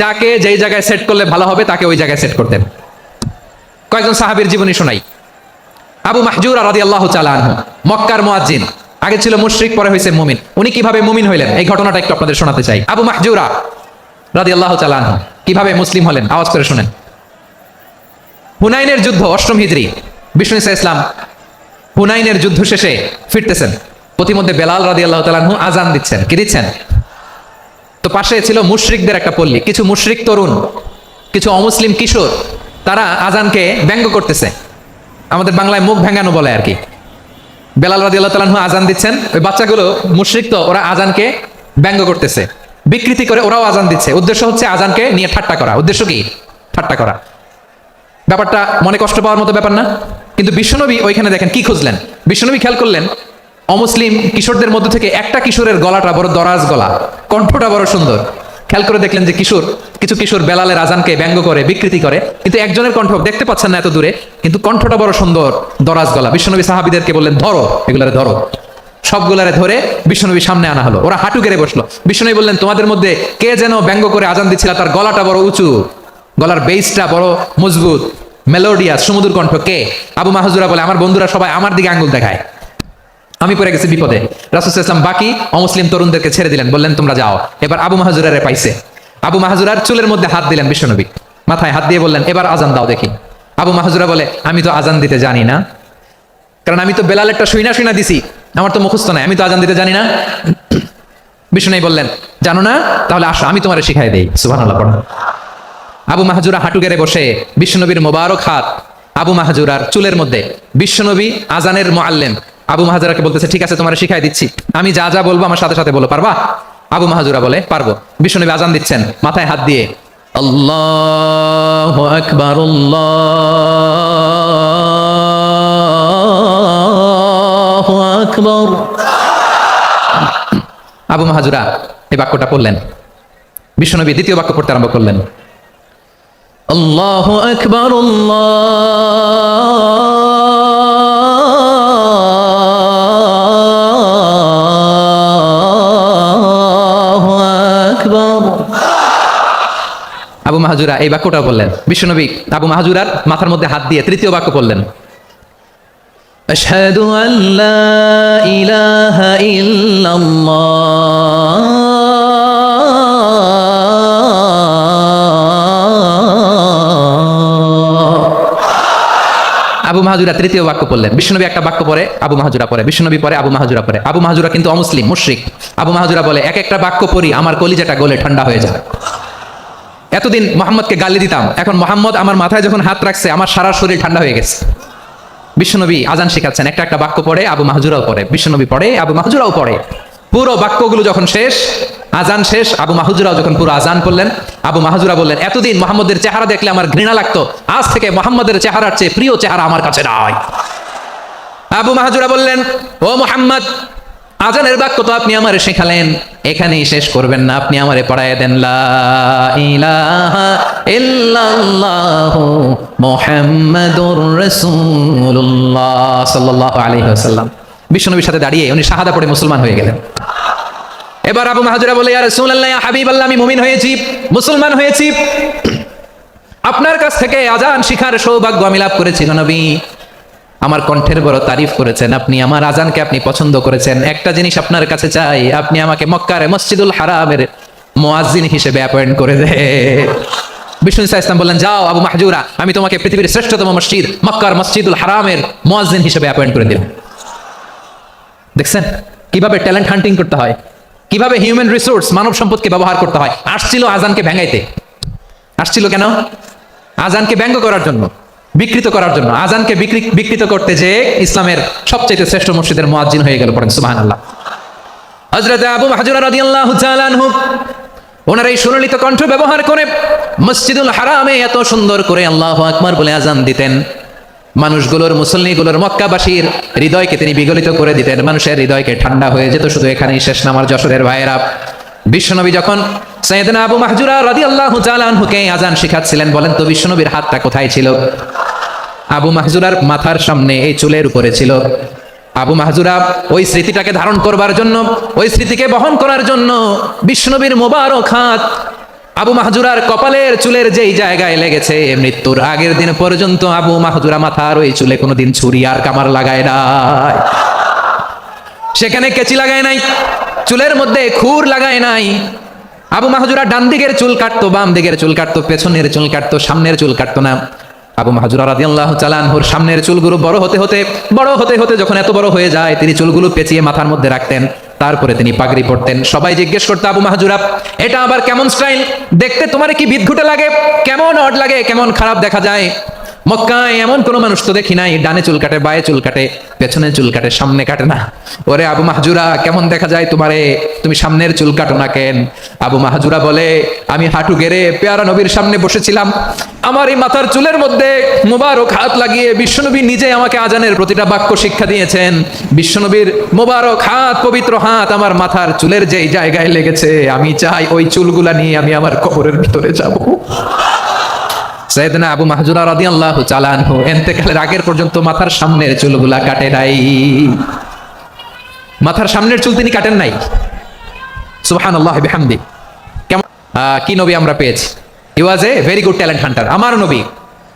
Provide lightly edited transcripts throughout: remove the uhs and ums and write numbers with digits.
যাকে যেই জায়গায় সেট করলে ভালো হবে তাকে ওই জায়গায় সেট করতেন। কয়েকজন সাহাবীর জীবনী শোনাই। আবু মাহজুরা রাদিয়াল্লাহু তাআলা আনহু, মক্কার মুয়াজ্জিন, আগে ছিল মুশরিক, পরে হয়েছে মুমিন। উনি কিভাবে মুমিন হইলেন এই ঘটনাটা একটু আপনাদের শোনাতে চাই। আবু মাহজুরা রাদিয়াল্লাহু তাআলা আনহু কিভাবে মুসলিম হলেন আওয়াজ করে শুনেন। হুনাইনের যুদ্ধ, 8ম হিজরি, বিষ্ণু ঈসা ইসলাম হুনাইনের যুদ্ধ শেষে ফিরতেছেন। প্রতিমধ্যে বেলাল রাদিয়াল্লাহু তাআলা আনহু আজান দিচ্ছেন। কি দিচ্ছেন? তো পাশে ছিল মুশরিকদের একটা পল্লী, কিছু মুশরিক তরুণ, কিছু অমুসলিম কিশোর, তারা আজানকে ব্যঙ্গ করতেছে। আমাদের বাংলায় মুখ ভেঙ্গানো বলে আর কি। বেলাল রাদিয়াল্লাহু তাআলা আনহু আজান দিচ্ছেন, ওই বাচ্চাগুলো মুশরিক, তো ওরা আজানকে ব্যঙ্গ করতেছে, বিকৃতি করে ওরাও আজান দিচ্ছে। উদ্দেশ্য হচ্ছে আজানকে নিয়ে ঠাট্টা করা। উদ্দেশ্য কি? ঠাট্টা করা। ব্যাপারটা মনে কষ্ট পাওয়ার মতো ব্যাপার না? কিন্তু বিশ্বনবী ওইখানে দেখেন কি খুঁজলেন। বিশ্বনবী খেয়াল করলেন অমুসলিম কিশোরদের মধ্য থেকে একটা কিশোরের গলাটা বড় দরাজ গলা, কণ্ঠটা বড় সুন্দর। খেয়াল করে দেখলেন যে কিছু কিশোর বেলালের আজানকে ব্যঙ্গ করে, বিকৃতি করে, কিন্তু একজনের কণ্ঠ দেখতে পাচ্ছেন না এত দূরে, কিন্তু কণ্ঠটা বড় সুন্দর, দরাজ গলা। বিশ্বনবী সাহাবীদেরকে বললেন, ধরো এগুলারে, ধরো। সবগুলারে ধরে বিশ্বনবী সামনে আনা হলো। ওরা হাঁটু গেড়ে বসলো। বিশ্বনবী বললেন, তোমাদের মধ্যে কে যেন ব্যঙ্গ করে আজান দিচ্ছিল, তার গলাটা বড় উঁচু, গলার বেসটা বড় মজবুত, মেলোডিয়াস, সুমধুর কণ্ঠ, কে? আবু মাহজুরা বলে, আমার বন্ধুরা সবাই আমার দিকে আঙ্গুল দেখায়, আমি পড়ে গেছি বিপদে। রাসূল সাল্লাল্লাহু আলাইহি ওয়াসাল্লাম বাকি অমুসলিম তরুণদেরকে ছেড়ে দিলেন, বললেন তোমরা যাও। এবার আবু মাহজুরারে পাইছে। আবু মাহজুরার চুলের মধ্যে হাত দিলেন বিশ্বনবী, মাথায় হাত দিয়ে বললেন, এবার আজান দাও দেখি। আবু মাহজুরা বলে, আমি তো আজান দিতে জানি না, কারণ আমি তো বেলালেরটা শুইনা দিছি, আমার তো মুখস্থ নাই, আমি তো আজান দিতে জানি না। বিশ্বনবী বললেন, জানো না? তাহলে আসো, আমি তোমারে শিখাই দেই। সুবহানাল্লাহ পড়ো। আবু মাহজুরা হাঁটু গেড়ে বসে, বিশ্বনবীর মোবারক হাত আবু মাহজুরার চুলের মধ্যে। বিশ্বনবী আজানের মুআল্লিম আবু মাহজুরাকে বলতেছে, ঠিক আছে তোমারে শিখাই দিচ্ছি, আমি যা যা বলবো আমার সাথে সাথে বলো, পারবা? আবু মাহজুরা বলে, পারবো। বিশ্বনবী আজান দিচ্ছেন, মাথায় হাত দিয়ে আল্লাহু আকবার, আল্লাহু আকবার। আবু মাহজুরা এই বাক্যটা পড়লেন। বিশ্বনবী দ্বিতীয় বাক্য পড়তে আরম্ভ করলেন, আল্লাহু আকবার, আল্লাহু আকবার। আবু মাহজুরা এই বাক্যটা বললেন। বিশ্বনবী আবু মাহজুরার মাথার মধ্যে হাত দিয়ে তৃতীয় বাক্য বললেন, আশহাদু আল্লা ইলাহা ইল্লাল্লাহ। আবু মাহজুরা তৃতীয় বাক্য পড়লেন। বিশ্বনবী একটা বাক্য পরে আবু মাহজুরা পরে, বিশ্বনবী পরে আবু মাহজুরা পরে। আবু মাহজুরা কিন্তু অমুসলিম, মুশরিক। আবু মাহজুরা বলে, এক একটা বাক্য পড়ি আমার কলিজাটা গলে ঠান্ডা হয়ে যায়। এতদিন মোহাম্মদকে গালি দিতাম, এখন মোহাম্মদ আমার মাথায় যখন হাত রাখছে আমার সারা শরীর ঠান্ডা হয়ে গেছে। বিশ্বনবী আজান শিখাচ্ছেন, একটা একটা বাক্য পড়ে আবু মাহজুরাও পড়ে, বিশ্বনবী পড়ে, আবু মাহজুরাও পড়ে। পুরো বাক্যগুলো যখন শেষ, আজান শেষ, আবু মাহজুরাও যখন পুরো আজান পড়লেন, আবু মাহজুরা বললেন, এতদিন মোহাম্মদের চেহারা দেখলে আমার ঘৃণা লাগতো, আজ থেকে মোহাম্মদের চেহারার চেয়ে প্রিয় চেহারা আমার কাছে নাই। আবু মাহজুরা বললেন, ও মুহাম্মদ, আজানের বাক্য তো আপনি আমারে শেখালেন, এখানেই শেষ করবেন না, আপনি আমারে পড়ায় দেন, লা ইলাহা ইল্লাল্লাহু মুহাম্মাদুর রাসূলুল্লাহ সাল্লাল্লাহু আলাইহি ওয়াসাল্লাম। বিশ্বনবীর সাথে দাঁড়িয়ে উনি শাহাদা পড়ে মুসলমান হয়ে গেলেন। এবার আবু মাহজুরা বলে, ইয়া রাসূলুল্লাহ, ইয়া হাবিবাল্লাহ, আমি মুমিন হয়েছি, মুসলমান হয়েছি, আপনার কাছ থেকে আজান শিখার সৌভাগ্য আমি লাভ করেছি। নবী আমার কণ্ঠের বড় তারিফ করেছেন, আপনি আমার আজানকে আপনি পছন্দ করেছেন। একটা জিনিস আপনার কাছে চাই, আপনি আমাকে মক্কার মসজিদুল হারামের মুয়াজ্জিন হিসেবে অ্যাপয়েন্ট করে দেন। বিষ্ণু ঈসা ইসলাম বললেন, যাও আবু মাহজুরা, আমি তোমাকে পৃথিবীর শ্রেষ্ঠতম মসজিদ মক্কার মসজিদুল হারামের মুয়াজ্জিন হিসেবে অ্যাপয়েন্ট করে দিলাম। দেখছেন কিভাবে ট্যালেন্ট হান্টিং করতে হয়, কিভাবে হিউম্যান রিসোর্স মানব সম্পদকে ব্যবহার করতে হয়। আসছিল আজানকে ভেঙাইতে, আসছিল কেন? আজানকে ব্যঙ্গ করার জন্য, বিকৃত করার জন্য। আজানকে বিকৃত করতে যে ইসলামের সবচেয়ে শ্রেষ্ঠ মসজিদের মুয়াজ্জিন হয়ে গেল। পড়েন সুবহানাল্লাহ। হযরত আবু মাহজুরা রাদিয়াল্লাহু তাআলা আনহু ওনার এই সুললিত কণ্ঠ ব্যবহার করে মসজিদুল হারামে এত সুন্দর করে আল্লাহু আকবার বলে আজান দিতেন। মানুষগুলোর, মুসল্লিগুলোর, মক্কাবাসীর হৃদয়কে তিনি বিগলিত করে দিতেন, মানুষের হৃদয়কে ঠান্ডা হয়ে যেত। শুধু এখানেই শেষ না আমার যশোরের ভাইয়েরা। বিশ্বনবী যখন সাইয়েদনা আবু মাহজুরা রাদিয়াল্লাহু তাআলা আনহুকে আজান শিখাচ্ছিলেন, বলেন তো বিশ্বনবীর হাতটা কোথায় ছিল? আবু মাহজুরার মাথার সামনে, এই চুলের উপরে ছিল। আবু মাহজুরা ওই স্মৃতিটাকে ধারণ করবার জন্য, ওই স্মৃতিকে বহন করার জন্য বিশ্বনবীর মোবারক হাত আবু মাহজুরার কপালের চুলের যেই জায়গায় লেগেছে, মৃত্যুর আগের দিন পর্যন্ত আবু মাহজুরা মাথার ওই চুলে কোনোদিন ছুরি আর কামার লাগায় নাই, সেখানে কেচি লাগায় নাই, চুলের মধ্যে খুর লাগায় নাই। আবু মাহজুরা ডান দিকের চুল কাটতো, বাম দিকের চুল কাটতো, পেছনের চুল কাটতো, সামনের চুল কাটতো না। আবু মাহজুরা রাদিয়াল্লাহু তাআলা আনহুর সামনের চুলগুলো বড় হতে হতে যখন এত বড় হয়ে যায়, তিনি চুলগুলো পেঁচিয়ে মাথার মধ্যে রাখতেন, তারপরে তিনি পাগড়ি পরতেন। সবাই জিজ্ঞেস করতো, আবু মাহজুরা এটা আবার কেমন স্টাইল, দেখতে তোমার কি বিদঘুটে লাগে, কেমন অড লাগে, কেমন খারাপ দেখা যায়। মক্কায় এমন কোনো মানুষ তো দেখি নাই, ডানে চুল কাটে, বায়ে চুল কাটে, পেছনে চুল কাটে, সামনে কাটে না। ওরে আবু মাহজুরা কেমন দেখা যায় তোমারে, তুমি সামনের চুল কাটো না কেন? আবু মাহজুরা বলে, আমি হাঁটু গেড়ে পেয়ারা নবীর সামনে বসেছিলাম, আমার এই মাথার চুলের মধ্যে মোবারক হাত লাগিয়ে বিশ্বনবী নিজে আমাকে আজানের প্রতিটা বাক্য শিক্ষা দিয়েছেন। বিশ্বনবীর মোবারক হাত, পবিত্র হাত আমার মাথার চুলের যেই জায়গায় লেগেছে, আমি চাই ওই চুলগুলা নিয়ে আমি আমার কবরের ভিতরে যাব। সাইয়েদনা আবু মাহজুরা রাদিয়াল্লাহু তাআলা আনহু ইন্তেকালের আগের পর্যন্ত মাথার সামনের চুলগুলা কাটে নাই, মাথার সামনের চুল তিনি কাটেন নাই। সুবহানাল্লাহ বিহামদি। কেমন কি নবী আমরা পেয়েছি! He was a very good talent hunter. আমার নবী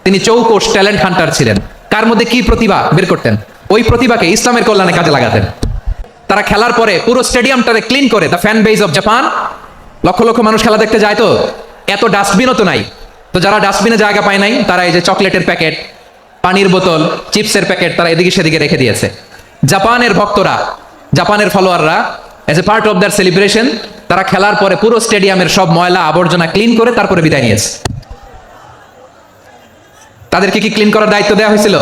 তিনি চৌকস ট্যালেন্ট হান্টার ছিলেন। কার মধ্যে কি প্রতিভা বের করতেন, ওই প্রতিভাকে ইসলামের কল্যাণে কাজে লাগাতেন। তারা খেলার পরে পুরো স্টেডিয়ামটারে ক্লিন করে, the fan base of Japan, লক্ষ লক্ষ মানুষ খেলা দেখতে যায়, তো এত ডাস্টবিনও তো নাই, তো যারা ডাস্টবিনে জায়গা পায় নাই, তারা এই যে চকলেটের প্যাকেট, পানির বোতল, চিপসের প্যাকেট তারা এদিকে সেদিকে রেখে দিয়েছে। জাপানের ভক্তরা, জাপানের ফলোয়াররা as a part of their celebration, তারা খেলার পরে পুরো স্টেডিয়ামের সব ময়লা আবর্জনা ক্লিন করে তারপরে বিদায় নিয়েছে। তাদেরকে কি ক্লিন করার দায়িত্ব দেওয়া হয়েছিল?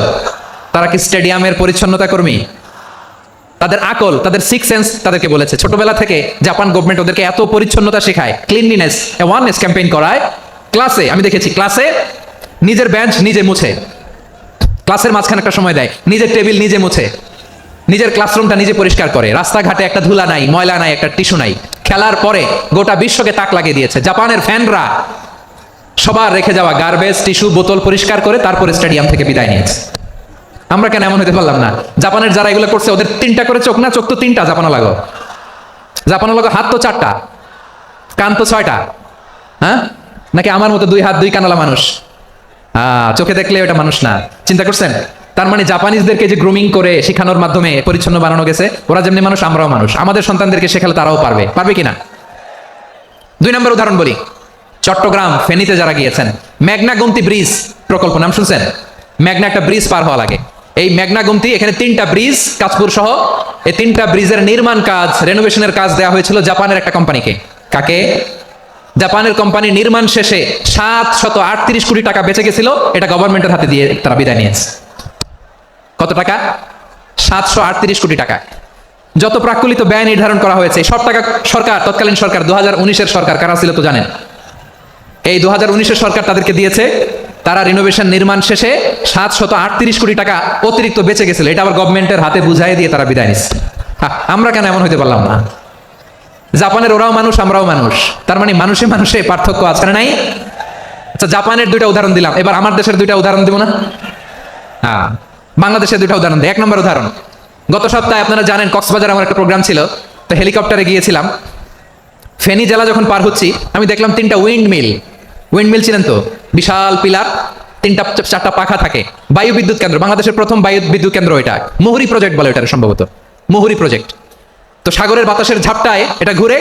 তারা কি স্টেডিয়ামের পরিচ্ছন্নতা কর্মী? তাদের আকল, তাদের সিক্স সেন্স তাদেরকে বলেছে। ছোটবেলা থেকে জাপান গভর্নমেন্ট ওদেরকে এত পরিচ্ছন্নতা শেখায়, ক্লিনলিনেস অ্যাওয়ারনেস ক্যাম্পেইন করায়। ক্লাসে আমি দেখেছি, ক্লাসে নিজের বেঞ্চ নিজে মুছে, ক্লাসের মাঝখানে একটা সময় দেয়, নিজের টেবিল নিজে মুছে, নিজের ক্লাসরুমটা নিজে পরিষ্কার করে, রাস্তাঘাটে একটা ধুলা নাই, ময়লা নাই, একটা টিস্যু নাই। খেলার পরে গোটা বিশ্বকে তাক লাগিয়ে দিয়েছে। জাপানের ফ্যানরা সবার রেখে যাওয়া গার্বেজ, টিস্যু, বোতল পরিষ্কার করে তারপরে স্টেডিয়াম থেকে বিদায় নিয়েছে। আমরা কেন এমন হতে পারলাম না? জাপানের যারা এগুলো করছে ওদের তিনটা করে চোখ না, চোখ তো তিনটা, জাপানো লাগো, জাপানো লাগো, হাত তো চারটা, কান তো ছয়টা, হ্যাঁ? নাকি আমার মতো দুই হাত দুই কানালা মানুষ? চোখে দেখলে ওটা মানুষ না। চিন্তা করছেন? তার মানে জাপানিজদেরকে যে গ্রুমিং করে শেখানোর মাধ্যমে পরিচ্ছন্ন বানানো গেছে, ওরা যেমনি মানুষ আমরাও মানুষ। আমাদের সন্তানদেরকে শেখালে তারাও পারবে, পারবে কিনা? 2 নম্বর উদাহরণ বলি। চট্টগ্রাম ফেনীতে যারা গিয়েছেন, মেঘনা গোমতী ব্রিজ প্রকল্প নাম শুনছেন? মেঘনা একটা ব্রিজ পার হওয়া লাগে, এই মেঘনা গোমতী, এখানে 3টা ব্রিজ, কাঁচপুর সহ এই 3টা ব্রিজের নির্মাণ কাজ, রেনোভেশনের কাজ দেওয়া হয়েছিল জাপানের একটা কোম্পানিকে। কাকে? জাপানের কোম্পানি। নির্মাণ শেষে 738 কোটি টাকা বেঁচে গেছিল, এটা গভর্নমেন্টের হাতে দিয়ে তারা বিদায় নিয়েছে। কত টাকা? 738 কোটি টাকা। যত প্রাক্কলিত ব্যয় নির্ধারণ করা হয়েছে সব টাকা সরকার, তৎকালীন সরকার 2019-এর সরকার, কারা ছিল তো জানেন? এই 2019-এর সরকার তাদেরকে দিয়েছে। তারা রিনোভেশন নির্মাণ শেষে 738 কোটি টাকা অতিরিক্ত বেঁচে গেছিল, এটা আবার গভর্নমেন্টের হাতে বুঝাই দিয়ে তারা বিদায় নিচ্ছে। আমরা কেন এমন হইতে পারলাম না? জাপানের ওরাও মানুষ, আমরাও মানুষ, তার মানে মানুষে মানুষে পার্থক্য আছে না নাই? আচ্ছা, জাপানের 2টা উদাহরণ দিলাম, এবার আমার দেশের 2টা উদাহরণ দিব না? বাংলাদেশের 2টা উদাহরণ দিই। 1 নম্বর উদাহরণ, গত সপ্তাহে আপনারা জানেন কক্সবাজার আমার একটা প্রোগ্রাম ছিল, তো হেলিকপ্টারে গিয়েছিলাম। ফেনী জেলা যখন পার হচ্ছি, আমি দেখলাম 3টা উইন্ডমিল। উইন্ডমিল ছিলেন তো? বিশাল পিলার, 3টা-4টা পাখা থাকে। বায়ু বিদ্যুৎ কেন্দ্র, বাংলাদেশের প্রথম বায়ু বিদ্যুৎ কেন্দ্র এটা। মুহুরী প্রজেক্ট বলে এটা সম্ভবত, মুহুরী প্রজেক্ট। তো সাগরের বাতাসের ঝাপটায় এটা ঘুরে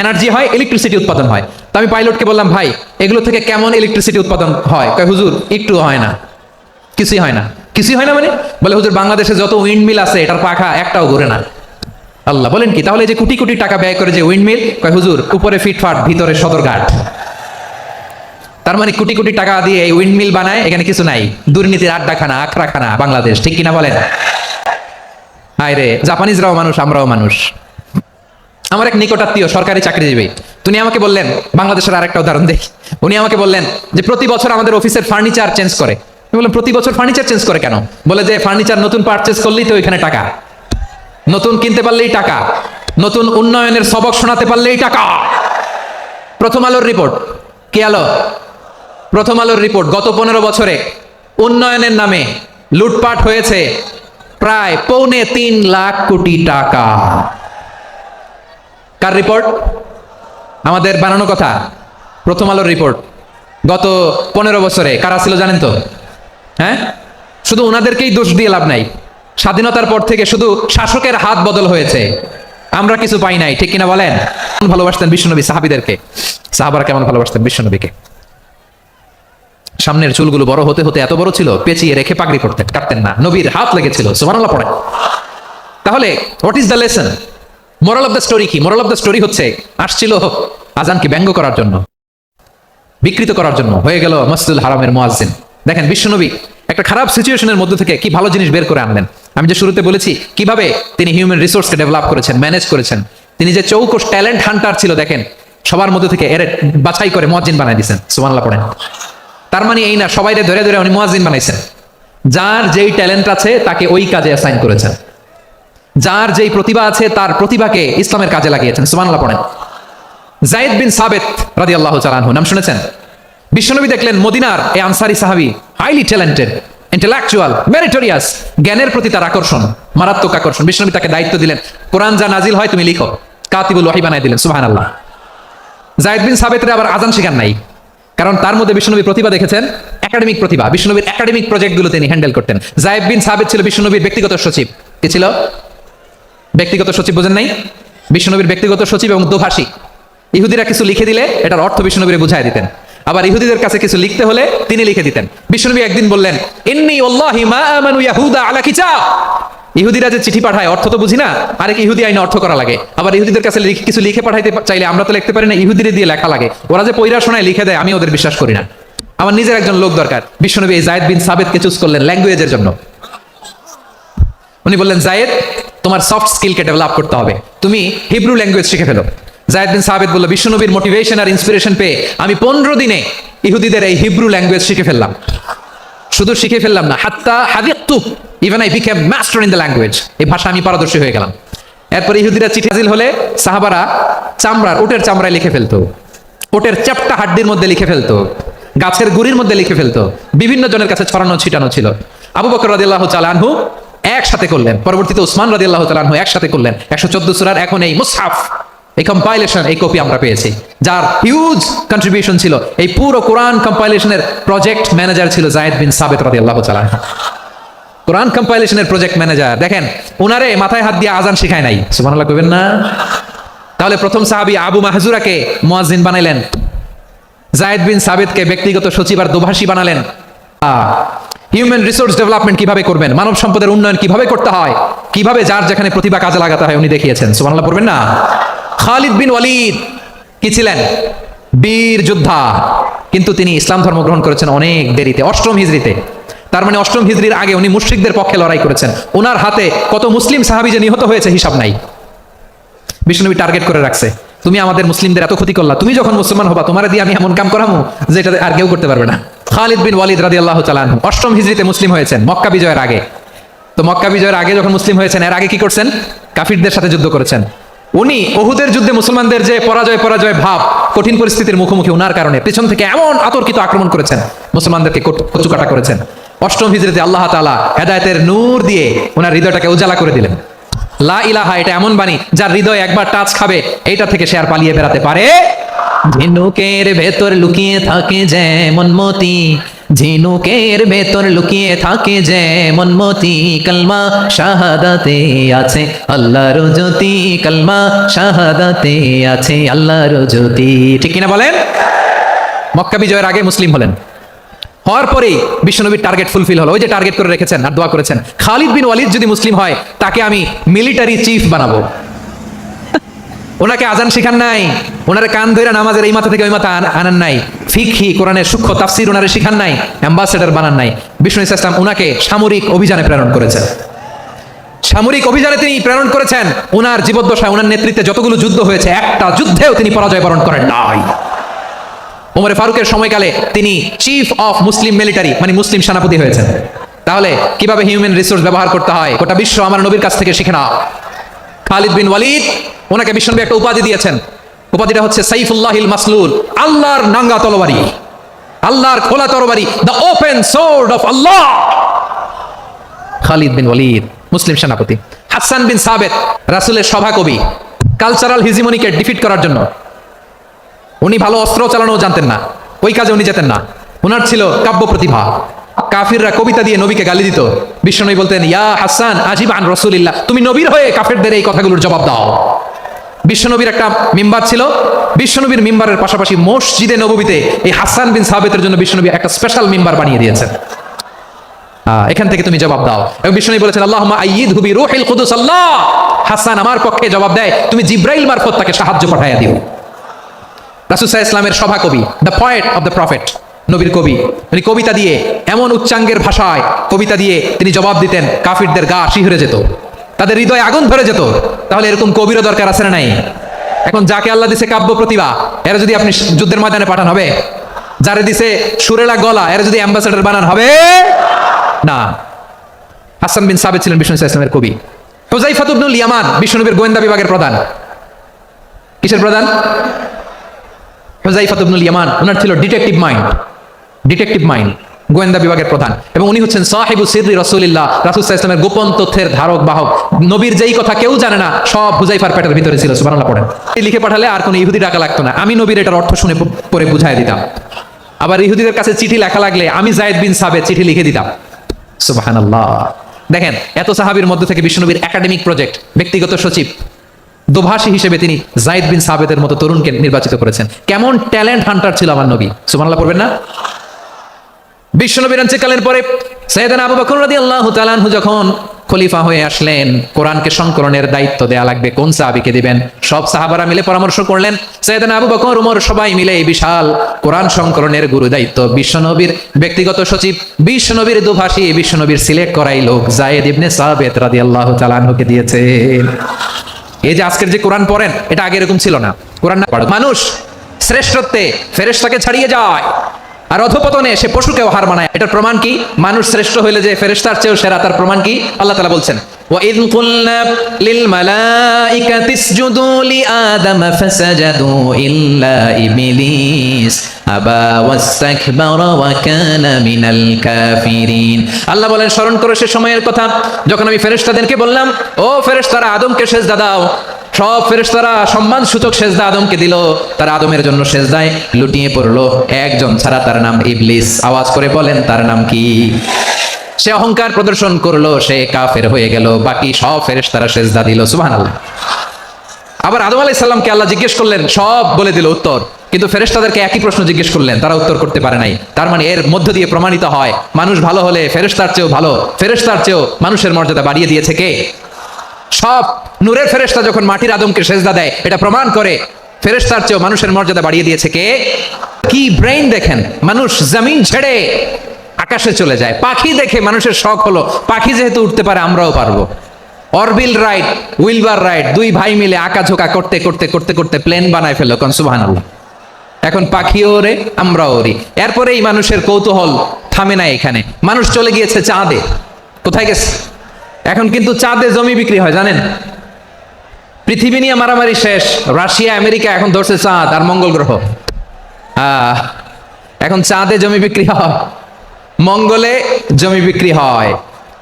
এনার্জি হয়, ইলেকট্রিসিটি উৎপাদন হয়। তো আমি পাইলটকে বললাম, ভাই এগুলো থেকে কেমন ইলেকট্রিসিটি উৎপাদন হয়? কয়, হুজুর একটু হয় না। কিছুই হয় না? কিছুই হয় না মানে? বলে, হুজুর বাংলাদেশে যত উইন্ডমিল আছে এটার পাখা একটাও ঘুরে না। আল্লাহ, বলেন কি? তাহলে যে কোটি কোটি টাকা ব্যয় করে যে উইন্ডমিল, কয় হুজুর উপরে ফিটফাট, ভিতরে সদরঘাট। তার মানে কোটি কোটি টাকা দিয়ে এই উইন্ডমিল বানায়, এখানে কিছু নাই। দুর্নীতির আড্ডাখানা, আখড়াখানা বাংলাদেশ, ঠিক কিনা বলেন? হায় রে, জাপানিজরাও মানুষ, আমরাও মানুষ। আমার এক নিকটাত্মীয় সরকারি চাকরিজীবী, তিনি আমাকে বললেন, বাংলাদেশের আরেকটা উদাহরণ দেখি। উনি আমাকে বললেন যে প্রতি বছর আমাদের অফিসের ফার্নিচার চেঞ্জ করে। আমি বললাম, প্রতি বছর ফার্নিচার চেঞ্জ করে কেন? বলে যে ফার্নিচার নতুন পারচেজ করলেই তো ওইখানে টাকা, নতুন কিনতে পারলেই টাকা, নতুন উন্নয়নের সবক শোনাতে পারলেই টাকা। প্রথম আলোর রিপোর্ট, কি আলো? প্রথম আলোর রিপোর্ট, গত 15 বছরে উন্নয়নের নামে লুটপাট হয়েছে প্রায় 3.25 লাখ কোটি টাকা। কার রিপোর্ট? আমাদের বানানো কথা। প্রথম আলোর রিপোর্ট, গত 15 বছরে কারা ছিল জানেন তো? হ্যাঁ, শুধু ওনাদেরকেই দোষ দিয়ে লাভ নাই। স্বাধীনতার পর থেকে শুধু শাসকের হাত বদল হয়েছে, আমরা কিছু পাই নাই, ঠিক কিনা বলেন? ভালোবাসতেন বিশ্বনবী সাহাবীদেরকে, সাহাবারা কেমন ভালোবাসতেন বিশ্বনবীকে। সামনের চুলগুলো বড় হতে হতে এত বড় ছিল, পেঁচিয়ে রেখে পাগড়ি করতেন, কাটতেন না, নবীর হাত লেগেছিল। সুবহানাল্লাহ পড়েন। তাহলে what is the lesson? Moral of the story কি? মোরাল অফ দ্য স্টোরি হচ্ছে, আসছিল আজানকে ব্যঙ্গ করার জন্য, বিকৃত করার জন্য, হয়ে গেল মসজিদুল হারামের মুয়াজ্জিন। দেখেন বিশ্বনবী একটা খারাপ সিচুয়েশনের মধ্যে থেকে কি ভালো জিনিস বের করে আনলেন। আমি যে শুরুতে বলেছি কিভাবে তিনি হিউম্যান রিসোর্সকে ডেভেলপ করেছেন, ম্যানেজ করেছেন। তিনি যে চৌকস ট্যালেন্ট হান্টার ছিল, দেখেন সবার মধ্যে থেকে এর বাছাই করে মুয়াজ্জিন বানাই দিয়েছেন। সুবহানাল্লাহ পড়েন। তার মানে এই না সবাইরে ধরে ধরে উনি মুয়াজ্জিন বানাইছেন। যার যেই ট্যালেন্ট আছে তাকে ওই কাজে অ্যাসাইন করেছেন, যার যেই প্রতিভা আছে তার প্রতিভাকে ইসলামের কাজে লাগিয়েছেন। সুবহানাল্লাহ পড়েন। যায়েদ বিন সাবিত রাদিয়াল্লাহু তাআলা আনহু নাম শুনেছেন? বিশ্বনবী দেখলেন মদিনার এই আনসারী সাহাবী হাইলি ট্যালেন্টেড, ইন্টেলেকচুয়াল, মেরিটোরিয়াস, জ্ঞানের প্রতি তার আকর্ষণ, মারাত্মক আকর্ষণ। বিশ্বনবী তাকে দায়িত্ব দিলেন, কোরআন যা নাজিল হয় তুমি লিখো, কাতিবুল ওয়াহি বানাই দিলেন। সুবহানাল্লাহ। যায়েদ বিন সাবিতের আবার আজান শেখান নাই, কারণ তার মধ্যে বিশ্বনবী প্রতিভা দেখেছেন, একাডেমিক প্রতিভা। বিশ্বনবীর একাডেমিক প্রজেক্টগুলো তিনি হ্যান্ডেল করতেন। যায়েদ বিন সাবিত ছিল বিশ্বনবীর ব্যক্তিগত সচিব। কি ছিল? ব্যক্তিগত সচিব। বোঝেন নাই? বিশ্বনবীর ব্যক্তিগত সচিব এবং দোভাষী। ইহুদিরা কিছু লিখে দিলে এটার অর্থ বিশ্বনবীরে বুঝাই দিতেন, আবার ইহুদিদের কাছে কিছু লিখতে হলে তিনি লিখে দিতেন। বিশ্বনবী একদিন বললেন, ইন্নী ওয়াল্লাহি মা আমানু ইয়াহুদা আলা কিতাব। ইহুদিরা যে চিঠি পাঠায় অর্থ তো বুঝি না, আরেক ইহুদি আইনে অর্থ করা লাগে। আবার ইহুদিদের কাছে কিছু লিখে পাঠাইতে চাইলে আমরা তো লিখতে পারি না, ইহুদিরে দিয়ে লেখা লাগে। ওরা যে পয়রা শোনায় লিখে দেয়, আমি ওদের বিশ্বাস করি না। আমার নিজের একজন লোক দরকার। বিশ্বনবী এই যায়েদ বিন সাবিতকে চুজ করলেন ল্যাঙ্গুয়েজের জন্য। উনি বললেন, যায়েদ তোমার সফট স্কিলকে ডেভেলপ করতে হবে, তুমি হিব্রু ল্যাঙ্গুয়েজ শিখে ফেলো। যায়েদ বিন সাবিত বলল, বিশ্বনবীর মোটিভেশন আর ইন্সপিরেশন পেয়ে আমি 15 দিনে ইহুদিদের এই হিব্রু ল্যাঙ্গুয়েজ শিখে ফেললাম। শুধু শিখে ফেললাম না, হাত্তা হাদিকতু, even I became master in the language. এই ভাষা আমি পারদর্শী হয়ে গেলাম। এরপর ইহুদিরা চিঠি নাজিল হলে সাহাবারা ওটের চামড়ায় লিখে ফেলতো, ওটের চ্যাপ্টা হাড্ডির মধ্যে লিখে ফেলতো, গাছের গুড়ির মধ্যে লিখে ফেলতো। বিভিন্ন জনের কাছে ছড়ানো ছিটানো ছিল। আবু বকর রাদিয়াল্লাহু তাআলা আনহু একসাথে করলেন, পরবর্তীতে উসমান রাদিয়াল্লাহু তাআলা আনহু একসাথে করলেন। 114 সূরার এখন এই মুসহাফ, এই কম্পাইলেশন, এই কপি আমরা পেয়েছি, যার হিউজ কন্ট্রিবিউশন ছিল। এই পুরো কোরআন কম্পাইলেশনের প্রজেক্ট ম্যানেজার ছিল যায়েদ বিন সাবিত রাদিয়াল্লাহু তাআলা। কোরআন কম্পাইলেশনের প্রজেক্ট ম্যানেজার। দেখেন উনারে মাথায় হাত দিয়ে আজান শিখায় নাই। সুবহানাল্লাহ কইবেন না? তাহলে প্রথম সাহাবী আবু মাহজুরাকে মুয়াজ্জিন বানাইলেন, যায়েদ বিন সাবিতকে ব্যক্তিগত সচিব আর দোভাষী বানালেন। হিউম্যান রিসোর্স ডেভেলপমেন্ট কিভাবে করবেন, মানব সম্পদের উন্নয়ন কিভাবে করতে হয়, কিভাবে যার যেখানে প্রতিভা কাজে লাগাতে হয় উনি দেখিয়েছেন। সুবহানাল্লাহ পড়বেন না? খালিদ বিন ওয়ালিদ কি ছিলেন? বীর যোদ্ধা, কিন্তু তিনি ইসলাম ধর্ম গ্রহণ করেছেন অনেক দেরিতে, 8ম হিজরিতে। তার মানে 8ম হিজরির আগে উনি মুশরিকদের পক্ষে লড়াই করেছেন। ওনার হাতে কত মুসলিম সাহাবী যে নিহত হয়েছে হিসাব নাই। বিষ্ণুনবী টার্গেট করে রাখছে, তুমি আমাদের মুসলিমদের এত ক্ষতি করলা, তুমি যখন মুসলমান হবা তোমারে দিয়ে আমি এমন কাম করামু যেটা আর কেউ করতে পারবে না। খালিদ বিন ওয়ালিদ রাদিয়াল্লাহু তাআলা আনহু 8ম হিজরিতে মুসলিম হয়েছেন, মক্কা বিজয়ের আগে। তো মক্কা বিজয়ের আগে যখন মুসলিম হয়েছেন, এর আগে কি করছেন? কাফিরদের সাথে যুদ্ধ করেছেন। উনি উহুদের যুদ্ধে মুসলমানদের যে পরাজয় ভাব, কঠিন পরিস্থিতির মুখোমুখি ওনার কারণে পেছন থেকে এমন আতর্কিত আক্রমণ করেছেন, মুসলমানদেরকে কচুকাটা করেছেন। 8ম হিজরিতে আল্লাহ তাআলা হেদায়েতের নূর দিয়ে ওনার হৃদয়টাকে উজালা করে দিলেন। লা ইলাহা এটা এমন বাণী যার হৃদয় একবার টাচ খাবে, এইটা থেকে সে আর পালিয়ে বেড়াতে পারে। ঝিনুকের ভেতর লুকিয়ে থাকে যেমন মতি, ঝিনুকের ভেতর লুকিয়ে থাকে যেমন মতি, কালমা শাহাদাতে আছে আল্লাহর জ্যোতি, কালমা শাহাদাতে আছে আল্লাহর জ্যোতি। ঠিক কিনা বলেন? মক্কা বিজয়ের আগে মুসলিম হলেন, হওয়ার পরেই বিশ্বনবীর টার্গেট ফুলফিল হলো। ওই যে টার্গেট করে রেখেছেন আর দোয়া করেছেন, খালিদ বিন ওয়ালিদ যদি মুসলিম হয় তাকে আমি মিলিটারি চিফ বানাবো। ওনাকে আজান শিখান নাই, ওনারে কান ধরে নামাজের এই মাথা থেকে ওই মাথা আনান নাই, ফিকহি কোরআনের সূক্ষ্ম তাফসীর ওনারে শিখান নাই, অ্যাম্বাসেডর বানান নাই। বিষ্ণু ইসলাম ওনাকে সামরিক অভিযানে প্রেরণ করেছেন। সামরিক অভিযানে তিনি প্রেরণ করেছেন। ওনার জীবদ্দশায় ওনার নেতৃত্বে যতগুলো যুদ্ধ হয়েছে, একটা যুদ্ধেও তিনি পরাজয় বরণ করেন নাই। ওমর ফারুকের সময়কালে তিনি চিফ অফ মুসলিম মিলিটারি, মানে মুসলিম সেনাপতি হয়েছেন। তাহলে কিভাবে হিউম্যান রিসোর্স ব্যবহার করতে হয় গোটা বিশ্ব আমার নবীর কাছ থেকে শিখে নাও। খালিদ বিন ওয়ালিদ, ওনাকে বিশ্বনবী একটা উপাধি দিয়েছেন। উপাধিটা হচ্ছে সাইফুল্লাহিল মাসলুল, আল্লাহর নাঙ্গা তরবারি, আল্লাহর খোলা তরবারি, দ্য ওপেন সোর্ড অফ আল্লাহ। খালিদ বিন ওয়ালিদ মুসলিম সেনাপতি। হাসান বিন সাবেত রাসূলের সভাকবি, কালচারাল হিজিমনিকে ডিফিট করার জন্য উনি ভালো অস্ত্র চালানো জানতেন না, ওই কাজে উনি যেতেন না। উনার ছিল কাব্য প্রতিভা। কাফিররা কবিতা দিয়ে নবীকে গালি দিত, বিশ্বনবী বলতেন, ইয়া হাসান আজিব আন রাসূলিল্লাহ, তুমি নবীর হয়ে কাফেরদের এই কথাগুলোর জবাব দাও। বিশ্বনবীর একটা মিম্বার ছিল, বিশ্বনবীর মিম্বারের পাশাপাশি মসজিদে নববীতে এই হাসান বিন সাবিতের জন্য বিশ্বনবী একটা স্পেশাল মিম্বার বানিয়ে দিয়েছেন। এখান থেকে তুমি জবাব দাও। এবং বিশ্বনবী বলেছেন, আল্লাহুম্মা আইয়িদহু বিরূহিল কুদুস, আল্লাহ হাসান আমার পক্ষে জবাব দেয়, তুমি জিব্রাইল মারফত তাকে সাহায্য পাঠাইয়া দিও। রাসূল সাল্লাল্লাহু আলাইহি ওয়াসাল্লামের সভা কবি, the poet of the prophet, নবীর কবি। তিনি কবিতা দিয়ে, এমন উচ্চাঙ্গের ভাষায় কবিতা দিয়ে তিনি জবাব দিতেন, কাফিরদের গা শিহরে যেত, তাদের হৃদয়ে আগুন ধরে যেত। তাহলে এরকম কবিরও দরকার আছে না নাই? এখন যাকে আল্লাহ দিছে কাব্য প্রতিভা, এরা যদি আপনি যুদ্ধের ময়দানে পাঠান হবে? যারে দিছে সুরেলা গলা, এরা যদি অ্যাম্বাসেডর বানান হবে না। হাসান বিন সাবিত ছিলেন বিষ্ণু ইসলামের কবি। হুযায়ফা ইবনুল ইয়ামান বিশ্বনবীর গোয়েন্দা বিভাগের প্রধান। কিসের প্রধান? হুযায়ফা ইবনুল ইয়ামান, ওনার ছিল ডিটেকটিভ মাইন্ড, গোয়েন্দা বিভাগের প্রধান। এবং উনি হচ্ছেন সাহিবু সিররি রাসূলিল্লাহ, রাসূল সাল্লাল্লাহু আলাইহি ওয়াসাল্লামের গোপন তথ্যের ধারক বাহক। নবীর যেই কথা কেউ জানে না, সব হুযায়ফার পেটের ভিতরে ছিল। সুবহানাল্লাহ পড়েন। লিখে পাঠালে আর কোনো ইহুদি ডাকা লাগতো না, আমি নবীর এটার অর্থ শুনে পরে বুঝাই দিতাম। আবার ইহুদিদের কাছে চিঠি লেখা লাগলে আমি যায়েদ বিন সাবিত চিঠি লিখে দিতাম। সুবহানাল্লাহ। দেখেন, এত সাহাবীর মধ্যে থেকে বিশ্বনবীর একাডেমিক প্রজেক্ট, ব্যক্তিগত সচিব, দোভাষী হিসেবে তিনি যায়েদ বিন সাবিতের মতো তরুণকে নির্বাচিত করেছেন। কেমন ট্যালেন্ট হান্টার ছিল আমার নবী! সুবহানাল্লাহ পড়বেন না? বিশ্বনবীর ইন্তেকালের পরে সাইয়েদনা আবু বকর রাদিয়াল্লাহু তাআলা আনহু যখন খলিফা হয়ে আসলেন, কোরআনকে সংকলনের দায়িত্ব দেয়া লাগবে, কোন সাহাবীকে দিবেন? সব সাহাবারা মিলে পরামর্শ করলেন। সাইয়েদনা আবু বকর, ওমর সবাই মিলে এই বিশাল কোরআন সংকলনের গুরু দায়িত্ব বিশ্বনবীর ব্যক্তিগত সচিব, বিশ্বনবীর দোভাষী, বিশ্বনবীর সিলেক্ট করাই লোক যায়েদ ইবনে সাবিত রাদিয়াল্লাহু তাআলা আনহুকে দিয়েছে। এই যে আজকের যে কোরআন পড়েন, এটা আগে এরকম ছিল না। কোরআন না, মানুষ শ্রেষ্ঠত্বে ফেরেশতাকে ছাড়িয়ে যায়, আর অধপতনে সে পশুকেও হার মানায়। এটার প্রমাণ কি? মানুষ শ্রেষ্ঠ হইলে যে ফেরেশতার চেয়েও সেরা, তার প্রমাণ কি? আল্লাহ তাআলা বলছেন, ওয়া ইয কুলনা লিল মালাইকাতি ইসজুদু লি আদম ফাসাজাদু ইল্লা ইবলিস আবা ওয়াস্তাকবারা ওয়া কানা মিনাল কাফিরিন। আল্লাহ বলেন, স্মরণ করো সে সময়ের কথা যখন আমি ফেরেশতাদেরকে বললাম, ও ফেরেশতারা আদমকে সেজদা দাও। সব ফেরেশতারা সম্মান সূচক সেজদা আদমকে দিল, তারা আদমের জন্য সেজদায় লুটিয়ে পড়লো, একজন ছাড়া, তার নাম ইবলিস। আওয়াজ করে বলেন, তার নাম কি? সে অহংকার প্রদর্শন করলো, সে কাফের হয়ে গেল, বাকি সব ফেরেশতারা সেজদা দিল। সুবহানাল্লাহ। আবার আদম আলাইহিস সালামকে আল্লাহ জিজ্ঞেস করলেন, সব বলে দিল উত্তর, কিন্তু ফেরেশতাদেরকে একই প্রশ্ন জিজ্ঞেস করলেন, তারা উত্তর করতে পারে নাই। তার মানে এর মধ্য দিয়ে প্রমাণিত হয়, মানুষ ভালো হলে ফেরেশতার চেয়েও ভালো, ফেরেশতার চেয়েও মানুষের মর্যাদা বাড়িয়ে দিয়েছে কে? সব নূরের ফেরেশতা যখন মাটির আদমকে সেজদা দেয়, এটা প্রমাণ করে ফেরেশতার চেয়েও মানুষের মর্যাদা বাড়িয়ে দিয়েছে কে? কি ব্রেইন দেখেন! মানুষ জমিন ছেড়ে আকাশে চলে যায়। পাখি দেখে মানুষের শখ হলো, পাখি যেহেতু উঠতে পারে, আমরাও পারবো। অরবিল রাইট, উইলবার রাইট, দুই ভাই মিলে আঁকাঝোঁকা করতে করতে করতে করতে প্লেন বানায় ফেললো। কোন সুবহানাল্লাহ। এখন পাখিও ওরে, আমরাও ওরি। এরপরে এই মানুষের কৌতূহল থামে না এখানে, মানুষ চলে গিয়েছে চাঁদে। কোথায় গেছে? এখন কিন্তু চাঁদে জমি বিক্রি হয়, জানেন? পৃথিবী নিয়ে মারামারি শেষ, রাশিয়া আমেরিকা এখন ধরছে চাঁদ আর মঙ্গল গ্রহ। এখন চাঁদে জমি বিক্রি হয়, মঙ্গলে জমি বিক্রি হয়।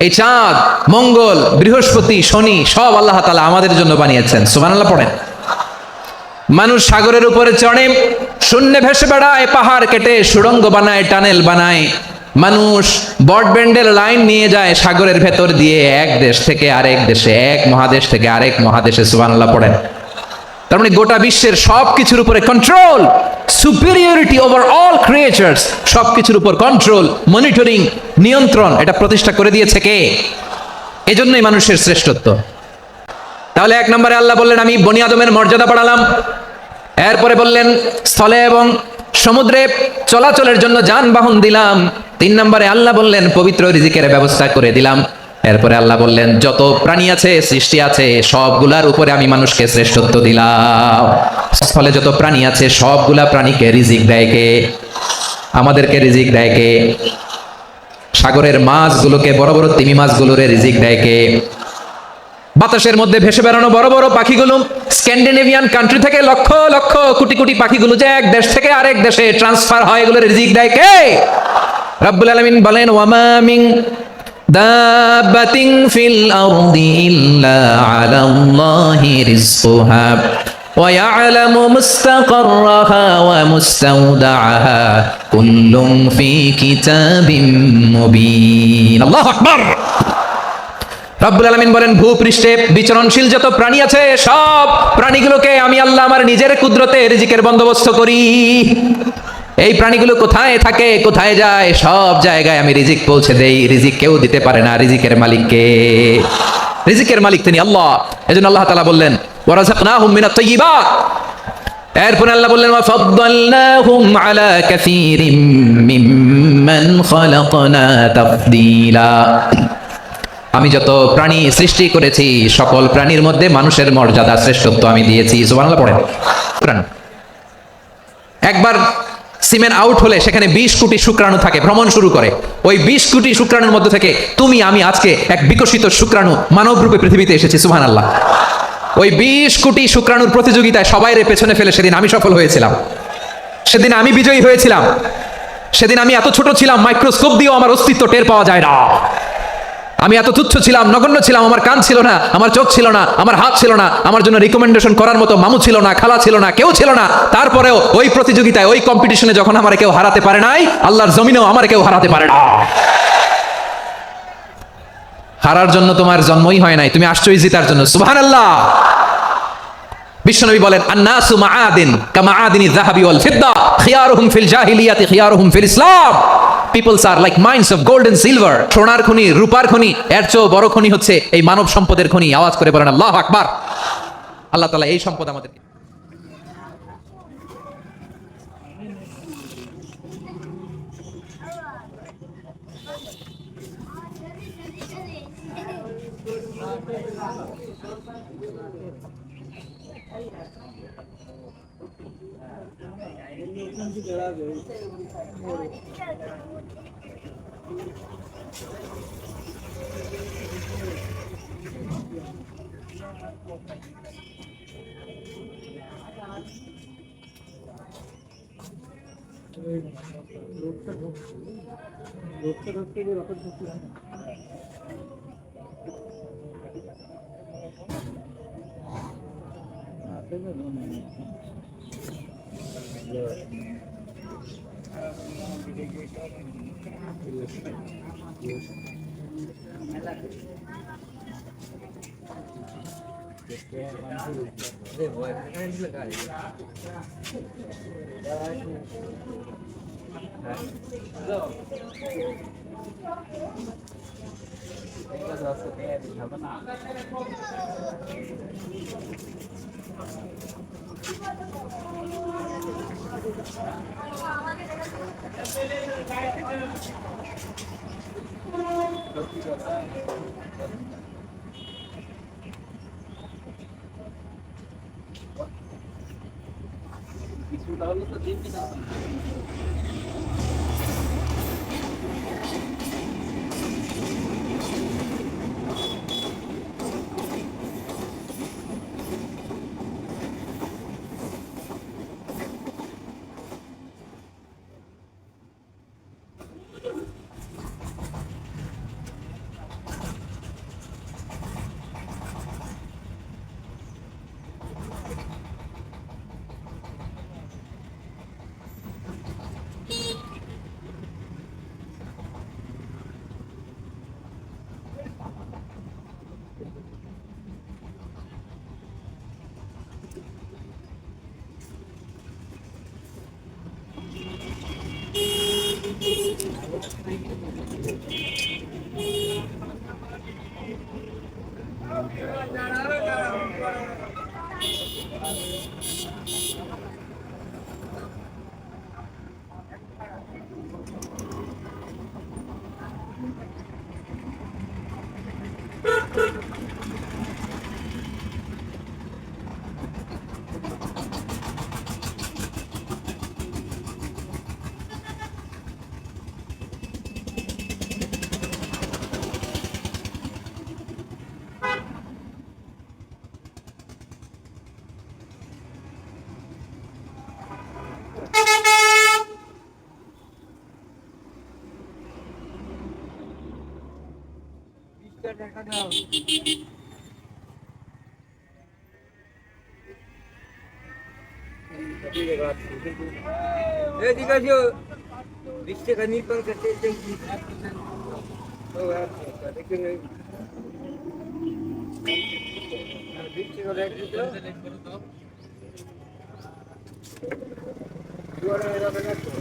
এই চাঁদ, মঙ্গল, বৃহস্পতি, শনি সব আল্লাহ তাআলা আমাদের জন্য বানিয়েছেন। সুবহানাল্লাহ পড়েন। মানুষ সাগরের উপরে চড়ে, শূন্যে ভেসে বেড়ায়, পাহাড় কেটে সুড়ঙ্গ বানায়, টানেল বানায়। মানুষ ব্রডব্যান্ডের লাইন নিয়ে যায় সাগরের ভেতর দিয়ে, এক দেশ থেকে আরেক দেশে, এক মহাদেশ থেকে আরেক মহাদেশে। সুবহানাল্লাহ পড়েন। তার মানে গোটা বিশ্বের সবকিছুর উপরে control, superiority over all creatures, সবকিছুর উপর কন্ট্রোল, মনিটরিং, নিয়ন্ত্রণ, এটা প্রতিষ্ঠা করে দিয়েছে কে? এজন্যই মানুষের শ্রেষ্ঠত্ব। তাহলে এক নম্বরে আল্লাহ বললেন, আমি বনি আদমের মর্যাদা বাড়ালাম। এরপরে বললেন, স্থলে এবং সমুদ্রে চলাচলের জন্য যানবাহন দিলাম। 3 নম্বরে আল্লাহ বললেন, পবিত্র রিজিকের ব্যবস্থা করে দিলাম। এরপরে আল্লাহ বললেন, যত প্রাণী আছে, সৃষ্টি আছে, সবগুলার উপরে আমি মানুষকে শ্রেষ্ঠত্ব দিলাম। স্থলে যত প্রাণী আছে, সবগুলা প্রাণীকে রিজিক দেয় কে? আমাদেরকে রিজিক দেয় কে? সাগরের মাছগুলোকে, বড় বড় তিমি মাছগুলোরে রিজিক দেয় কে? বাতাসের মধ্যে ভেসে বেড়ানো বড় বড় পাখিগুলো, স্ক্যান্ডিনেভিয়ান কান্ট্রি থেকে লক্ষ লক্ষ কোটি কোটি পাখিগুলো যে এক দেশ থেকে আরেক দেশে ট্রান্সফার হয়, এগুলোর রিজিক দেয় কে? রব্বুল আলামিন বলেন, ওয়ামা মিন দাব্বাতিন ফিল আরদি ইল্লা আলাল্লাহি রিজকুহা ويعلم مستقرها ومستودعها كل في كتاب مبين الله أكبر রব্বুল আলামিন বলেন ভূপৃষ্ঠে বিচরণশীল যত প্রাণী আছে সব প্রাণীগুলোকে আমি আল্লাহ আমার নিজের কুদরতে রিজিকের বন্দোবস্ত করি। এই প্রাণীগুলো কোথায় থাকে কোথায় যায় সব জায়গায় আমি রিজিক পৌঁছে দেই। রিজিক কেউ দিতে পারে না, রিজিকের মালিক কে? রিজিকের মালিক তিনি আল্লাহ। এজন্য আল্লাহ তাআলা বললেন ওয়ারাযাকনাহুম মিনাত তাইয়্যিবাত। এরপর আল্লাহ বললেন ওয়াফাদ্দালনাহুম আলা কাসীরিম মিম্মান খালাকনা তাফদীলা। আমি যত প্রাণী সৃষ্টি করেছি সকল প্রাণীর মধ্যে মানুষের মর্যাদা শ্রেষ্ঠত্ব আমি দিয়েছি। সুবহানাল্লাহ পড়েন। একবার সিমেন আউট হলে সেখানে 20 কোটি শুক্রাণু থাকে, ভ্রমণ শুরু করে। ওই 20 কোটি শুক্রাণুর মধ্যে থেকে তুমি আমি আজকে এক বিকশিত শুক্রাণু মানব রূপে পৃথিবীতে এসেছি। সুবহানাল্লাহ। ওই 20 কোটি শুক্রাণুর প্রতিযোগিতায় সবাইরে পেছনে ফেলে সেদিন আমি সফল হয়েছিলাম, সেদিন আমি বিজয়ী হয়েছিলাম। সেদিন আমি এত ছোট ছিলাম মাইক্রোস্কোপ দিয়েও আমার অস্তিত্ব টের পাওয়া যায় না। আমি এত তুচ্ছ ছিলাম, নগণ্য ছিলাম, আমার কান ছিল না, আমার চোখ ছিল না, আমার হাত ছিল না, আমার জন্য রিকমেন্ডেশন করার মতো মামু ছিল না, খালা ছিল না, কেউ ছিল না। তারপরেও ওই প্রতিযোগিতায় ওই কম্পিটিশনে যখন আমার কেউ হারাতে পারে নাই, আল্লাহর জমিনেও আমার কেউ হারাতে পারে না। হারার জন্য তোমার জন্মই হয় নাই, তুমি আসছোই জিতার জন্য। সুবহানাল্লাহ। বিশ্বনবী বলেন আন্নাসু মাআদিন কামাআদিনি যাহাবি ওয়াল ফিদ্দা খিয়ারুহুম ফিল জাহিলিয়াতি খিয়ারুহুম ফিল ইসলাম। Peoples are like mines of gold and silver. সোনার খনি, রূপার খনি, এর চেয়েও বড় খনি হচ্ছে এই মানব সম্পদের খনি। আওয়াজ করে বলেন আল্লাহু আকবার। আল্লাহ তাআলা এই সম্পদ আমাদেরকে এদিকে আসো 20 টাকা নির্বাণ করতে দেখি ও আচ্ছা দেখুন 20 টাকা রেখে দাও দুয়ারে এরকম রাখো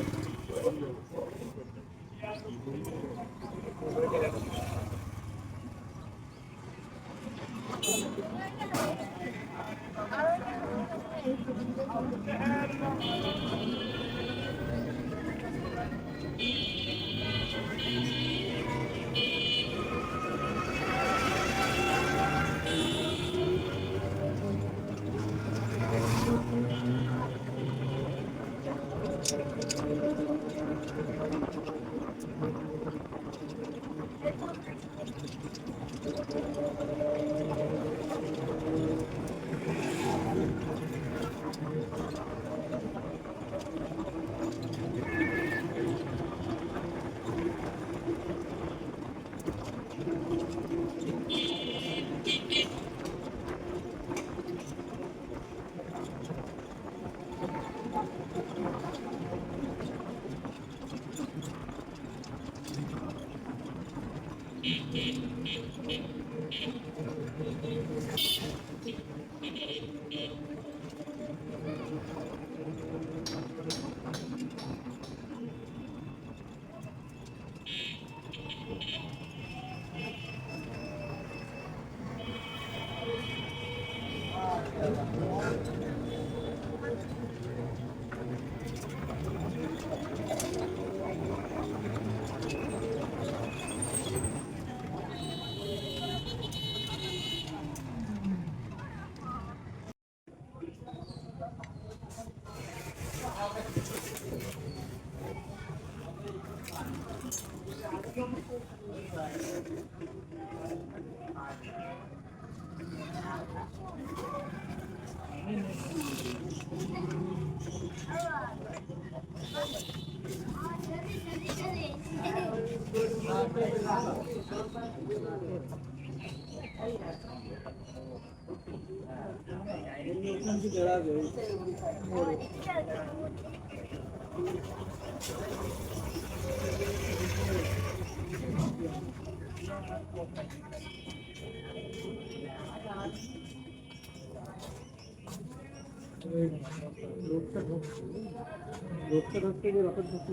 লোকটা ঢুকতে গিয়ে রকেট ঢুকতে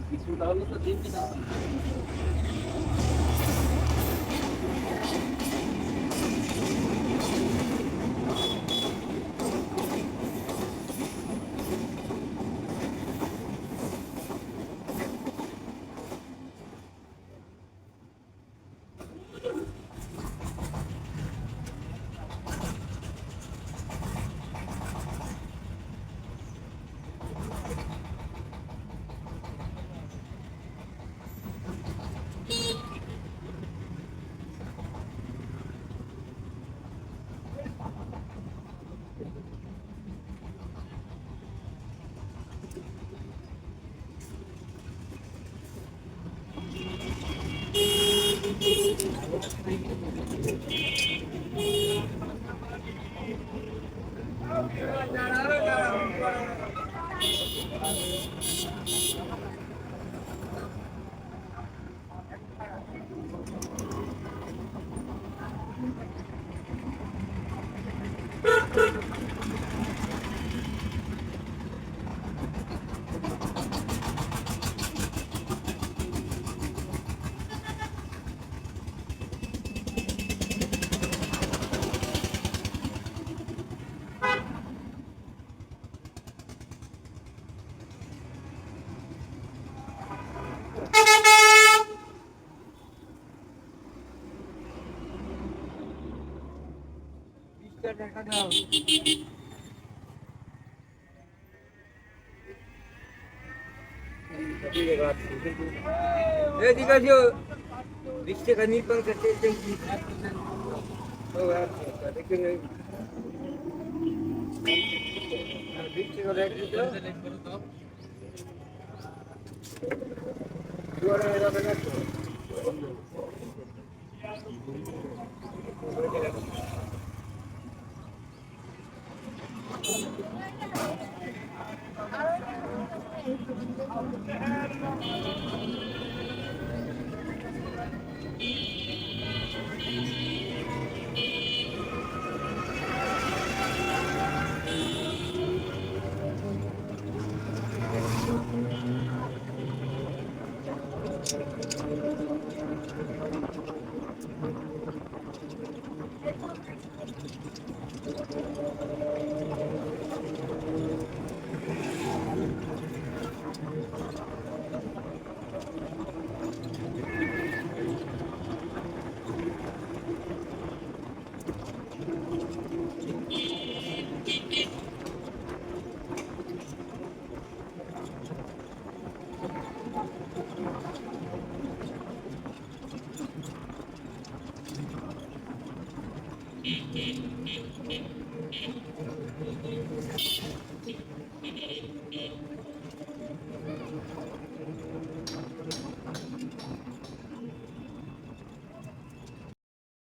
কিছু তাহলে তো দিন না টাকা দাও। এদিকে আসো। 20 টাকা নির্বাণ করতে দেখি। ও আচ্ছা, দেখি। 20 টাকা রেট দিতে। দুয়ারে যাবে না তো।